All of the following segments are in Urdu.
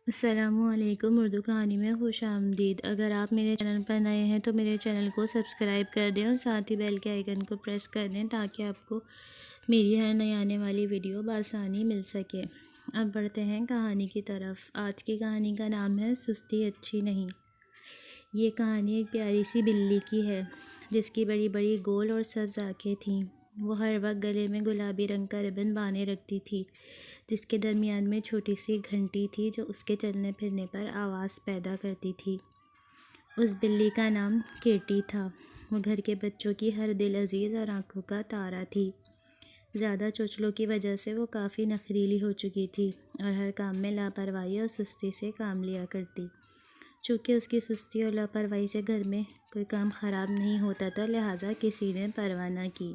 السلام علیکم، اردو کہانی میں خوش آمدید۔ اگر آپ میرے چینل پر نئے ہیں تو میرے چینل کو سبسکرائب کر دیں اور ساتھ ہی بیل کے آئیکن کو پریس کر دیں تاکہ آپ کو میری ہر نئی آنے والی ویڈیو بآسانی مل سکے۔ اب بڑھتے ہیں کہانی کی طرف۔ آج کی کہانی کا نام ہے سستی اچھی نہیں۔ یہ کہانی ایک پیاری سی بلی کی ہے جس کی بڑی بڑی گول اور سبز آنکھیں تھیں۔ وہ ہر وقت گلے میں گلابی رنگ کا ربن باندھے رکھتی تھی جس کے درمیان میں چھوٹی سی گھنٹی تھی جو اس کے چلنے پھرنے پر آواز پیدا کرتی تھی۔ اس بلی کا نام کیٹی تھا۔ وہ گھر کے بچوں کی ہر دل عزیز اور آنکھوں کا تارا تھی۔ زیادہ چوچلوں کی وجہ سے وہ کافی نخریلی ہو چکی تھی اور ہر کام میں لاپرواہی اور سستی سے کام لیا کرتی۔ چونکہ اس کی سستی اور لاپرواہی سے گھر میں کوئی کام خراب نہیں ہوتا تھا، لہٰذا کسی نے پرواہ نہ کی۔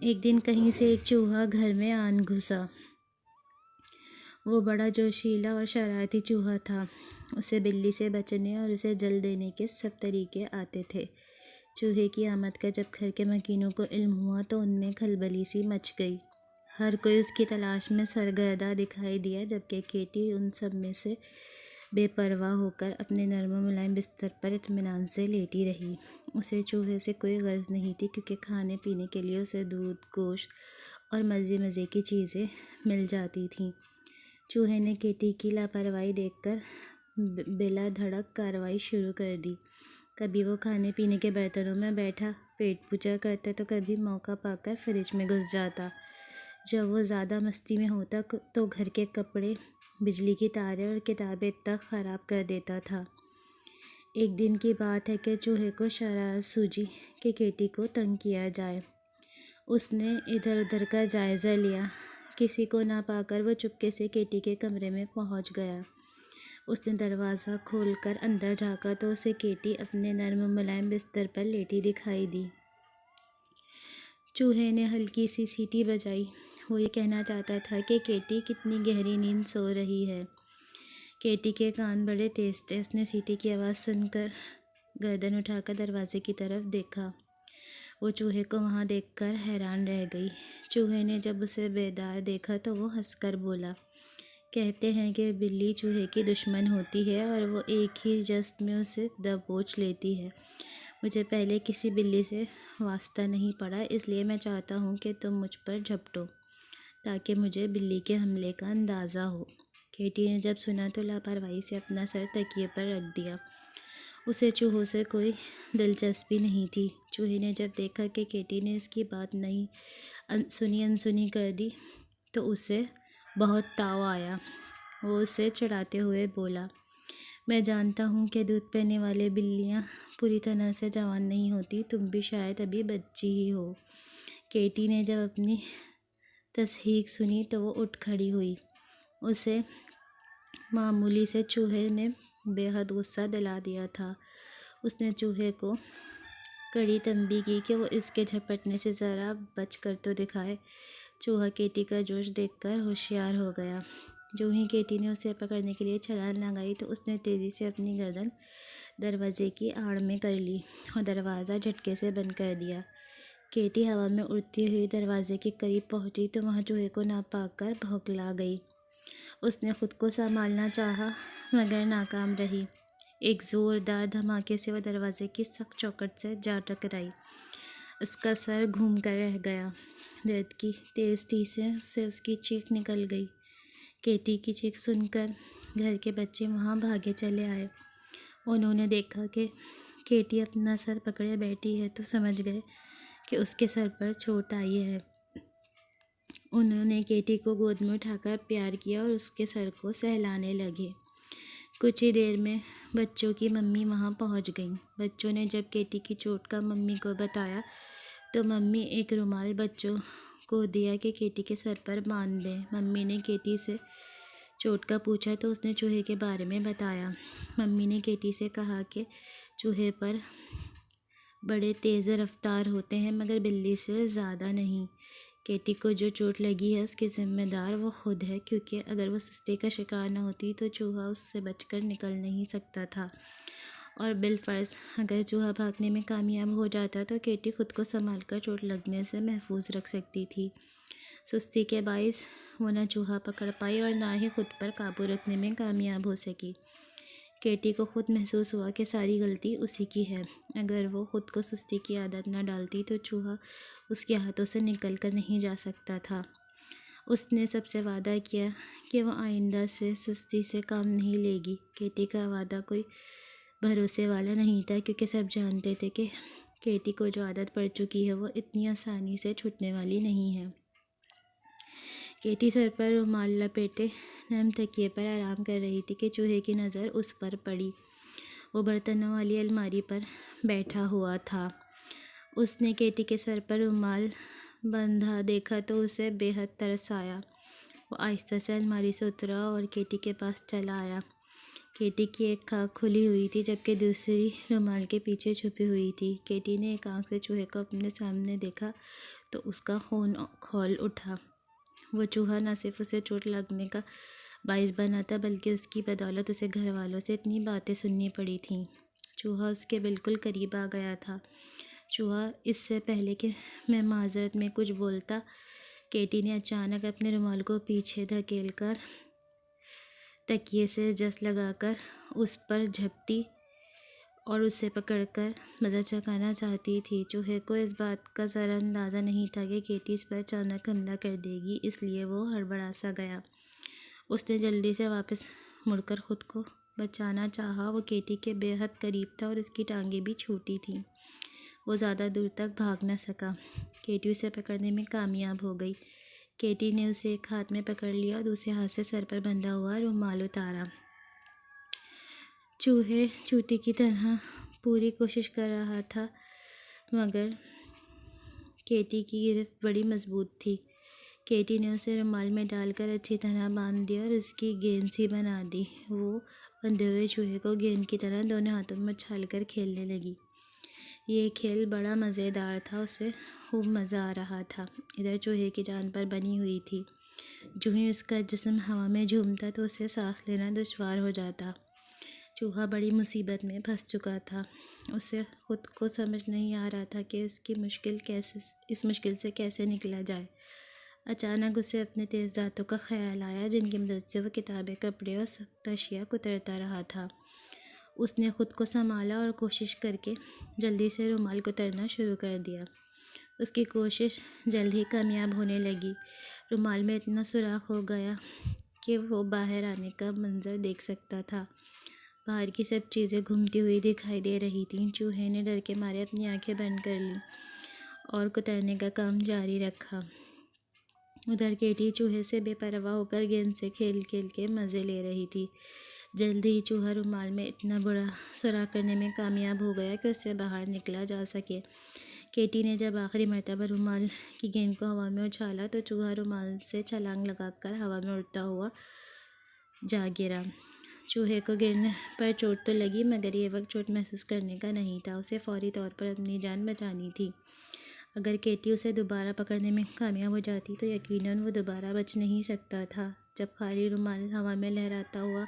ایک دن کہیں سے ایک چوہا گھر میں آن گھسا۔ وہ بڑا جوشیلا اور شرارتی چوہا تھا۔ اسے بلی سے بچنے اور اسے جل دینے کے سب طریقے آتے تھے۔ چوہے کی آمد کا جب گھر کے مکینوں کو علم ہوا تو ان میں کھلبلی سی مچ گئی۔ ہر کوئی اس کی تلاش میں سرگرداں دکھائی دیا، جبکہ کیٹی ان سب میں سے بے پرواہ ہو کر اپنے نرم و ملائم بستر پر اطمینان سے لیٹی رہی۔ اسے چوہے سے کوئی غرض نہیں تھی کیونکہ کھانے پینے کے لیے اسے دودھ، گوشت اور مزے مزے کی چیزیں مل جاتی تھیں۔ چوہے نے کیٹی کی لاپرواہی دیکھ کر بلا دھڑک کارروائی شروع کر دی۔ کبھی وہ کھانے پینے کے برتنوں میں بیٹھا پیٹ پوجا کرتا تو کبھی موقع پا کر فریج میں گھس جاتا۔ جب وہ زیادہ مستی میں ہوتا تو گھر کے کپڑے، بجلی کی تاریں اور کتابیں تک خراب کر دیتا تھا۔ ایک دن کی بات ہے کہ چوہے کو شرارت سوجی کہ کیٹی کو تنگ کیا جائے۔ اس نے ادھر ادھر کا جائزہ لیا۔ کسی کو نہ پا کر وہ چپکے سے کیٹی کے کمرے میں پہنچ گیا۔ اس نے دروازہ کھول کر اندر جھانکا تو اسے کیٹی اپنے نرم و ملائم بستر پر لیٹی دکھائی دی۔ چوہے نے ہلکی سی سیٹی بجائی۔ وہ یہ کہنا چاہتا تھا کہ کیٹی کتنی گہری نیند سو رہی ہے۔ کیٹی کے کان بڑے تیز تھے۔ اس نے سیٹی کی آواز سن کر گردن اٹھا کر دروازے کی طرف دیکھا۔ وہ چوہے کو وہاں دیکھ کر حیران رہ گئی۔ چوہے نے جب اسے بیدار دیکھا تو وہ ہنس کر بولا، کہتے ہیں کہ بلی چوہے کی دشمن ہوتی ہے اور وہ ایک ہی جست میں اسے دبوچ لیتی ہے۔ مجھے پہلے کسی بلی سے واسطہ نہیں پڑا، اس لیے میں چاہتا ہوں کہ تم مجھ پر جھپٹو تاکہ مجھے بلی کے حملے کا اندازہ ہو۔ کیٹی نے جب سنا تو لاپرواہی سے اپنا سر تکیے پر رکھ دیا۔ اسے چوہوں سے کوئی دلچسپی نہیں تھی۔ چوہے نے جب دیکھا کہ کیٹی نے اس کی بات نہیں سنی انسنی کر دی تو اسے بہت تاؤ آیا۔ وہ اسے چڑھاتے ہوئے بولا، میں جانتا ہوں کہ دودھ پینے والے بلیاں پوری طرح سے جوان نہیں ہوتی، تم بھی شاید ابھی بچی ہی ہو۔ کیٹی نے جب اپنی تصحیح سنی تو وہ اٹھ کھڑی ہوئی۔ اسے معمولی سے چوہے نے بے حد غصہ دلا دیا تھا۔ اس نے چوہے کو کڑی تنبیہ کی کہ وہ اس کے جھپٹنے سے ذرا بچ کر تو دکھائے۔ چوہا کیٹی کا جوش دیکھ کر ہوشیار ہو گیا۔ جو ہی کیٹی نے اسے پکڑنے کے لیے چھلانگ لگائی تو اس نے تیزی سے اپنی گردن دروازے کی آڑ میں کر لی اور دروازہ جھٹکے سے بند کر دیا۔ کیٹی ہوا میں اڑتی ہوئی دروازے کے قریب پہنچی تو وہاں چوہے کو نہ پا کر بھوکلا گئی۔ اس نے خود کو سنبھالنا چاہا مگر ناکام رہی۔ ایک زوردار دھماکے سے وہ دروازے کی سخت چوکھٹ سے جا ٹکرائی۔ اس کا سر گھوم کر رہ گیا۔ درد کی تیز ٹیسیں سے اس کی چیخ نکل گئی۔ کیٹی کی چیخ سن کر گھر کے بچے وہاں بھاگے چلے آئے۔ انہوں نے دیکھا کہ کیٹی اپنا سر پکڑے بیٹھی ہے تو سمجھ گئے کہ اس کے سر پر چوٹ آئی ہے۔ انہوں نے کیٹی کو گود میں اٹھا کر پیار کیا اور اس کے سر کو سہلانے لگے۔ کچھ ہی دیر میں بچوں کی ممی وہاں پہنچ گئیں۔ بچوں نے جب کیٹی کی چوٹ کا ممی کو بتایا تو ممی ایک رومال بچوں کو دیا کہ کیٹی کے سر پر باندھ دیں۔ ممی نے کیٹی سے چوٹ کا پوچھا تو اس نے چوہے کے بارے میں بتایا۔ ممی نے کیٹی سے کہا کہ چوہے پر بڑے تیز رفتار ہوتے ہیں مگر بلی سے زیادہ نہیں۔ کیٹی کو جو چوٹ لگی ہے اس کی ذمہ دار وہ خود ہے، کیونکہ اگر وہ سستی کا شکار نہ ہوتی تو چوہا اس سے بچ کر نکل نہیں سکتا تھا، اور بالفرض اگر چوہا بھاگنے میں کامیاب ہو جاتا تو کیٹی خود کو سنبھال کر چوٹ لگنے سے محفوظ رکھ سکتی تھی۔ سستی کے باعث وہ نہ چوہا پکڑ پائی اور نہ ہی خود پر قابو رکھنے میں کامیاب ہو سکی۔ کیٹی کو خود محسوس ہوا کہ ساری غلطی اسی کی ہے۔ اگر وہ خود کو سستی کی عادت نہ ڈالتی تو چوہا اس کے ہاتھوں سے نکل کر نہیں جا سکتا تھا۔ اس نے سب سے وعدہ کیا کہ وہ آئندہ سے سستی سے کام نہیں لے گی۔ کیٹی کا وعدہ کوئی بھروسے والا نہیں تھا، کیونکہ سب جانتے تھے کہ کیٹی کو جو عادت پڑ چکی ہے وہ اتنی آسانی سے چھوٹنے والی نہیں ہے۔ کیٹی سر پر رومال لپیٹے نرم تکیے پر آرام کر رہی تھی کہ چوہے کی نظر اس پر پڑی۔ وہ برتنوں والی الماری پر بیٹھا ہوا تھا۔ اس نے کیٹی کے سر پر رومال بندھا دیکھا تو اسے بے حد ترس آیا۔ وہ آہستہ سے الماری سے اترا اور کیٹی کے پاس چلا آیا۔ کیٹی کی ایک آنکھ کھلی ہوئی تھی جبکہ دوسری رومال کے پیچھے چھپی ہوئی تھی۔ کیٹی نے ایک آنکھ سے چوہے کو اپنے سامنے دیکھا تو اس کا خون کھول اٹھا۔ وہ چوہا نہ صرف اسے چوٹ لگنے کا باعث بنا تھا بلکہ اس کی بدولت اسے گھر والوں سے اتنی باتیں سننی پڑی تھیں۔ چوہا اس کے بالکل قریب آ گیا تھا۔ چوہا اس سے پہلے کہ میں معذرت میں کچھ بولتا، کیٹی نے اچانک اپنے رومال کو پیچھے دھکیل کر تکیے سے جس لگا کر اس پر جھپٹی اور اسے پکڑ کر مزہ چکھانا چاہتی تھی۔ چوہے کو اس بات کا ذرا اندازہ نہیں تھا کہ کیٹی اس پر اچانک حملہ کر دے گی، اس لیے وہ ہڑبڑا سا گیا۔ اس نے جلدی سے واپس مڑ کر خود کو بچانا چاہا۔ وہ کیٹی کے بے حد قریب تھا اور اس کی ٹانگیں بھی چھوٹی تھیں۔ وہ زیادہ دور تک بھاگ نہ سکا۔ کیٹی اسے پکڑنے میں کامیاب ہو گئی۔ کیٹی نے اسے ایک ہاتھ میں پکڑ لیا اور دوسرے ہاتھ سے سر پر بندھا ہوا رومال اتارا۔ چوہے چوٹی کی طرح پوری کوشش کر رہا تھا مگر کیٹی کی گرفت بڑی مضبوط تھی۔ کیٹی نے اسے رومال میں ڈال کر اچھی طرح باندھ دیا اور اس کی گیند سی بنا دی۔ وہ بندھے ہوئے چوہے کو گیند کی طرح دونوں ہاتھوں میں اچھال کر کھیلنے لگی۔ یہ کھیل بڑا مزیدار تھا، اسے خوب مزہ آ رہا تھا۔ ادھر چوہے کی جان پر بنی ہوئی تھی۔ جو ہی اس کا جسم ہوا میں جھومتا تو اسے سانس لینا دشوار ہو جاتا۔ چوہا بڑی مصیبت میں پھنس چکا تھا۔ اسے خود کو سمجھ نہیں آ رہا تھا کہ اس مشکل سے کیسے نکلا جائے۔ اچانک اسے اپنے تیز دانتوں کا خیال آیا جن کی مدد سے وہ کتابیں، کپڑے اور سخت اشیاء کترتا رہا تھا۔ اس نے خود کو سنبھالا اور کوشش کر کے جلدی سے رومال کترنا شروع کر دیا۔ اس کی کوشش جلد ہی کامیاب ہونے لگی۔ رومال میں اتنا سوراخ ہو گیا کہ وہ باہر آنے کا منظر دیکھ سکتا تھا۔ باہر کی سب چیزیں گھومتی ہوئی دکھائی دے رہی تھیں۔ چوہے نے ڈر کے مارے اپنی آنکھیں بند کر لیں اور کترنے کا کام جاری رکھا۔ ادھر کیٹی چوہے سے بے پرواہ ہو کر گیند سے کھیل کھیل کے مزے لے رہی تھی۔ جلد ہی چوہا رومال میں اتنا بڑا سوراخ کرنے میں کامیاب ہو گیا کہ اس سے باہر نکلا جا سکے۔ کیٹی نے جب آخری مرتبہ رومال کی گیند کو ہوا میں اچھالا تو چوہا رومال سے چھلانگ لگا کر ہوا میں اڑتا ہوا جا گرا۔ چوہے کو گرنے پر چوٹ تو لگی مگر یہ وقت چوٹ محسوس کرنے کا نہیں تھا، اسے فوری طور پر اپنی جان بچانی تھی۔ اگر کیٹی اسے دوبارہ پکڑنے میں کامیاب ہو جاتی تو یقیناً وہ دوبارہ بچ نہیں سکتا تھا۔ جب خالی رومال ہوا میں لہراتا ہوا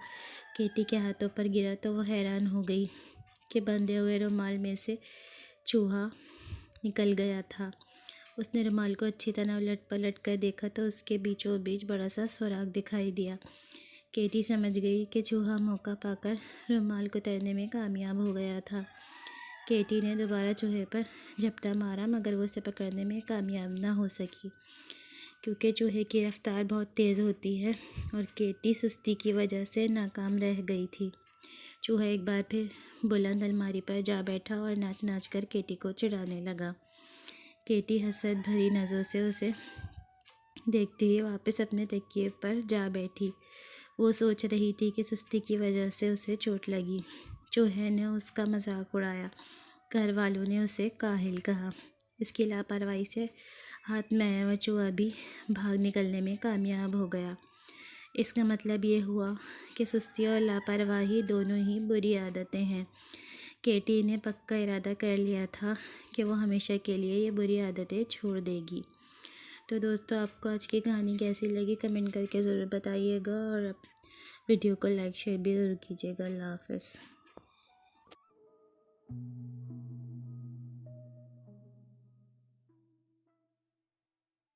کیٹی کے ہاتھوں پر گرا تو وہ حیران ہو گئی کہ بندھے ہوئے رومال میں سے چوہا نکل گیا تھا۔ اس نے رومال کو اچھی طرح الٹ پلٹ کر دیکھا تو اس کے بیچوں بیچ بڑا سا سوراخ دکھائی دیا۔ کیٹی سمجھ گئی کہ چوہا موقع پا کر رومال کترنے میں کامیاب ہو گیا تھا۔ کیٹی نے دوبارہ چوہے پر جھپٹا مارا مگر وہ اسے پکڑنے میں کامیاب نہ ہو سکی، کیونکہ چوہے کی رفتار بہت تیز ہوتی ہے اور کیٹی سستی کی وجہ سے ناکام رہ گئی تھی۔ چوہا ایک بار پھر بلند الماری پر جا بیٹھا اور ناچ ناچ کر کیٹی کو چڑھانے لگا۔ کیٹی حسرت بھری نظروں سے اسے دیکھتی ہوئی واپس اپنے تکیے پر جا بیٹھی۔ وہ سوچ رہی تھی کہ سستی کی وجہ سے اسے چوٹ لگی۔ چوہے نے اس کا مذاق اڑایا، گھر والوں نے اسے کاہل کہا۔ اس کی لاپرواہی سے ہاتھ میں آیا وہ چوہا بھی بھاگ نکلنے میں کامیاب ہو گیا۔ اس کا مطلب یہ ہوا کہ سستی اور لاپرواہی دونوں ہی بری عادتیں ہیں۔ کیٹی نے پکا ارادہ کر لیا تھا کہ وہ ہمیشہ کے لیے یہ بری عادتیں چھوڑ دے گی۔ تو دوستو، آپ کو آج کی کہانی کیسی لگی کمنٹ کر کے ضرور بتائیے گا اور ویڈیو کو لائک شیئر بھی ضرور کیجیے گا۔ اللہ حافظ۔